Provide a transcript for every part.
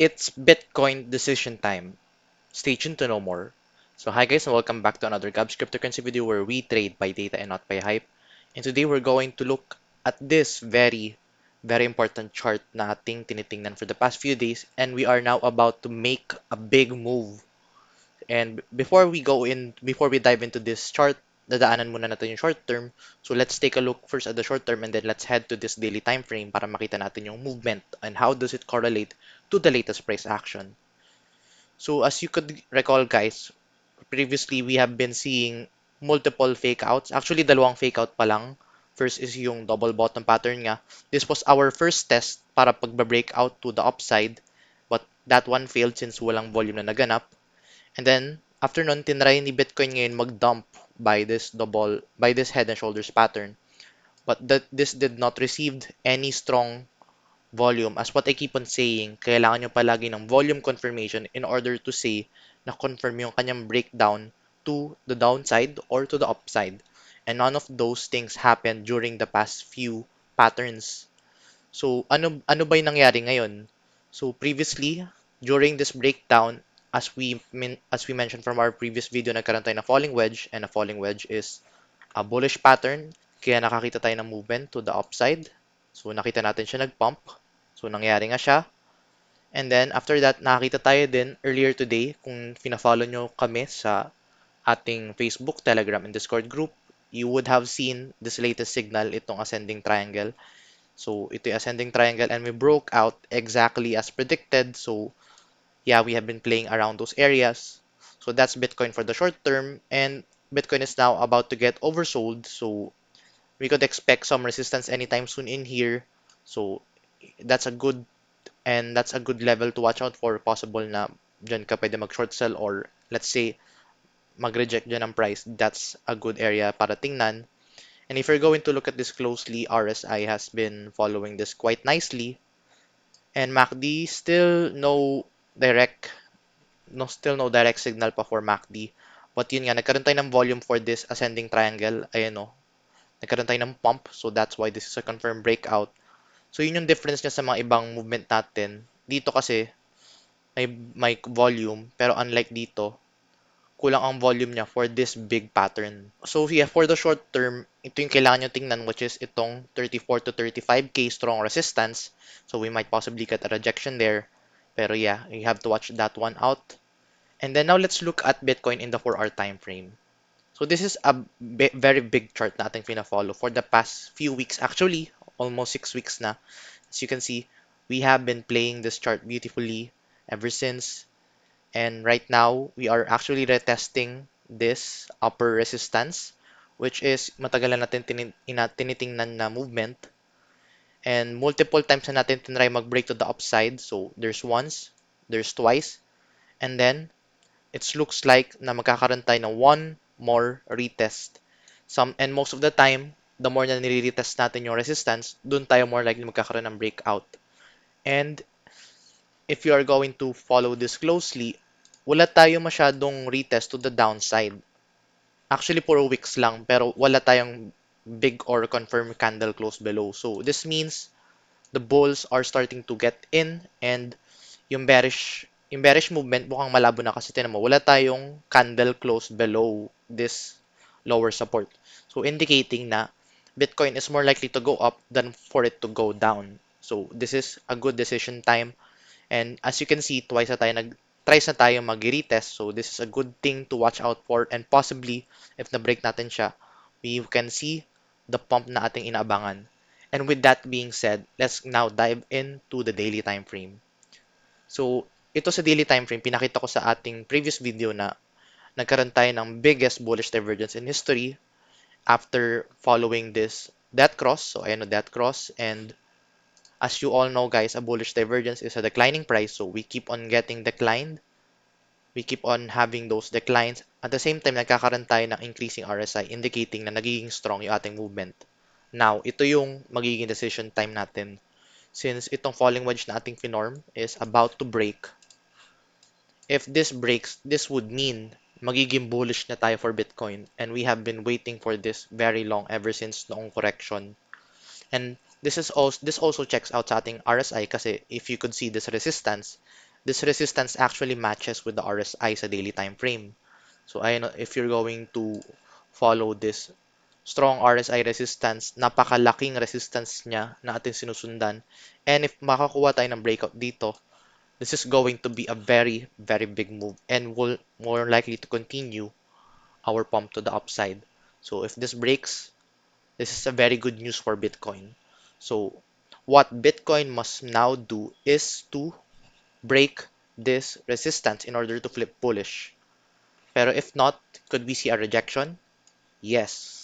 It's Bitcoin decision time. Stay tuned to know more. So hi guys and welcome back to another Gab's cryptocurrency video where we trade by data and not by hype. And today we're going to look at this very important chart na ating tinitingnan for the past few days, and we are now about to make a big move. And before we dive into this chart, dadaanan muna natin yung short term. So let's take a look first at the short term and then let's head to this daily time frame para makita natin yung movement and how does it correlate to the latest price action. So as you could recall guys, previously we have been seeing multiple fake outs. Actually, dalawang fake out pa lang. First is yung double bottom pattern nga. This was our first test para pagba-break out to the upside, but that one failed since walang volume na naganap. And then, after nun, tinry ni Bitcoin ngayon mag-dump by this head and shoulders pattern. But this did not receive any strong volume. As what I keep on saying, kailangan nyo palagi ng volume confirmation in order to say na confirm yung kanyang breakdown to the downside or to the upside. And none of those things happened during the past few patterns. So, ano ba yung nangyari ngayon? So, previously, during this breakdown, as we mentioned from our previous video, nagkaroon tayo ng falling wedge, and a falling wedge is a bullish pattern. Kaya nakakita tayo ng movement to the upside. So, nakita natin siya nag-pump. So, nangyari nga siya. And then, after that, nakakita tayo din earlier today, kung fina-follow nyo kami sa ating Facebook, Telegram, and Discord group, you would have seen this latest signal, itong ascending triangle. So, ito yung ascending triangle and we broke out exactly as predicted. So, yeah, we have been playing around those areas. So, that's Bitcoin for the short term. And Bitcoin is now about to get oversold. So, we could expect some resistance anytime soon in here. So, that's a good that's a good level to watch out for. Possible na dyan ka pwede mag-short sell or let's say mag-reject dyan ang price. That's a good area para tingnan. And if you're going to look at this closely, RSI has been following this quite nicely. And MACD direct still no direct signal pa for MACD. But yun nga, nagkaroon tayo ng volume for this ascending triangle. Ayan o, nagkaroon tayo ng pump. So that's why this is a confirmed breakout. So yun yung difference niya sa mga ibang movement natin. Dito kasi may volume, pero unlike dito, kulang ang volume niya for this big pattern. So yeah, for the short term, ito yung kailangan nyo tingnan, which is itong 34 to 35k strong resistance. So we might possibly get a rejection there. Pero yeah, you have to watch that one out. And then now let's look at Bitcoin in the 4-hour time frame. So this is a very big chart na ating fina-follow for the past few weeks. Actually, almost 6 weeks na. As you can see, we have been playing this chart beautifully ever since. And right now, we are actually retesting this upper resistance, which is matagal na natin tinitingnan na movement. And multiple times na natin tinry mag-break to the upside. So, there's once, there's twice, and then, it looks like na magkakaroon tayo ng one more retest. And most of the time, the more na nire-retest natin yung resistance, dun tayo more likely magkakaroon ng breakout. And if you are going to follow this closely, wala tayo masyadong retest to the downside. Actually, puro wicks lang, pero wala tayong big or confirmed candle close below. So, this means the bulls are starting to get in and yung bearish movement mukhang malabo na kasi tinan mo, wala tayong candle close below this lower support. So, indicating na Bitcoin is more likely to go up than for it to go down. So, this is a good decision time. And as you can see, twice na tayo mag-retest. So this is a good thing to watch out for. And possibly, if na-break natin siya, we can see the pump na ating inaabangan. And with that being said, let's now dive into the daily time frame. So, ito sa daily time frame, pinakita ko sa ating previous video na nagkaroon tayo ng biggest bullish divergence in history after following this death cross. So, ayan o, death cross. And as you all know, guys, a bullish divergence is a declining price. So we keep on getting declined. We keep on having those declines. At the same time, nagkakaroon tayo ng increasing RSI, indicating na nagiging strong yung ating movement. Now, ito yung magiging decision time natin. Since itong falling wedge na ating finorm is about to break, if this breaks, this would mean magiging bullish na tayo for Bitcoin. And we have been waiting for this very long ever since noong correction. And this also checks out sa ating RSI kasi if you could see this resistance, this resistance actually matches with the RSI sa daily time frame. So ayun, if you're going to follow this strong RSI resistance, napakalaking resistance niya na ating sinusundan. And if makakuha tayo ng breakout dito, this is going to be a very, very big move and will more likely to continue our pump to the upside. So if this breaks, this is a very good news for Bitcoin. So what Bitcoin must now do is to break this resistance in order to flip bullish. Pero if not, could we see a rejection? Yes.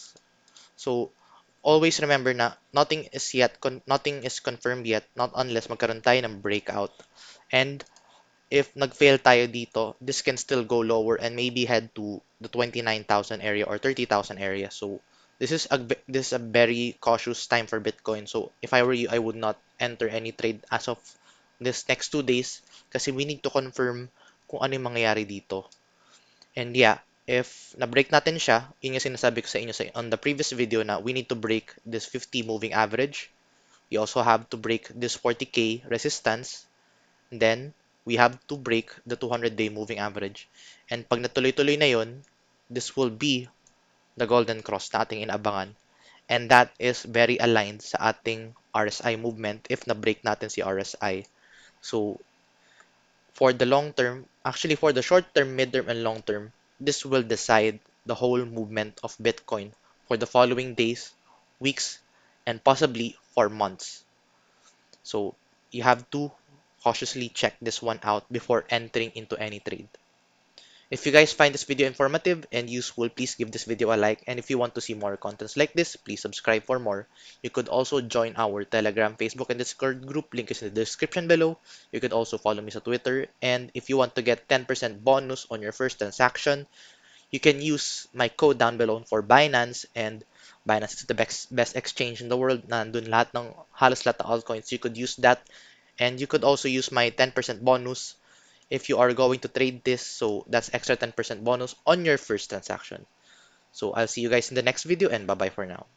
So always remember na nothing is confirmed yet, not unless magkaroon tayo ng breakout. And if nag-fail tayo dito, this can still go lower and maybe head to the 29,000 area or 30,000 area. So this is a very cautious time for Bitcoin. So if I were you, I would not enter any trade as of this next 2 days kasi we need to confirm kung ano yung mangyayari dito. And yeah, if na-break natin siya, yun yung sinasabi ko sa inyo on the previous video na we need to break this 50 moving average. We also have to break this 40K resistance. Then, we have to break the 200-day moving average. And pag natuloy-tuloy na yun, this will be the golden cross na ating inaabangan. And that is very aligned sa ating RSI movement if na-break natin si RSI. So, for the long term, actually for the short term, mid term, and long term, this will decide the whole movement of Bitcoin for the following days, weeks, and possibly for months. So you have to cautiously check this one out before entering into any trade. If you guys find this video informative and useful, please give this video a like. And if you want to see more contents like this, please subscribe for more. You could also join our Telegram, Facebook, and Discord group. Link is in the description below. You could also follow me on Twitter. And if you want to get 10% bonus on your first transaction, you can use my code down below for Binance. And Binance is the best exchange in the world. Nandun halos lahat ng altcoins. You could use that. And you could also use my 10% bonus if you are going to trade this. So that's extra 10% bonus on your first transaction. So I'll see you guys in the next video and bye bye for now.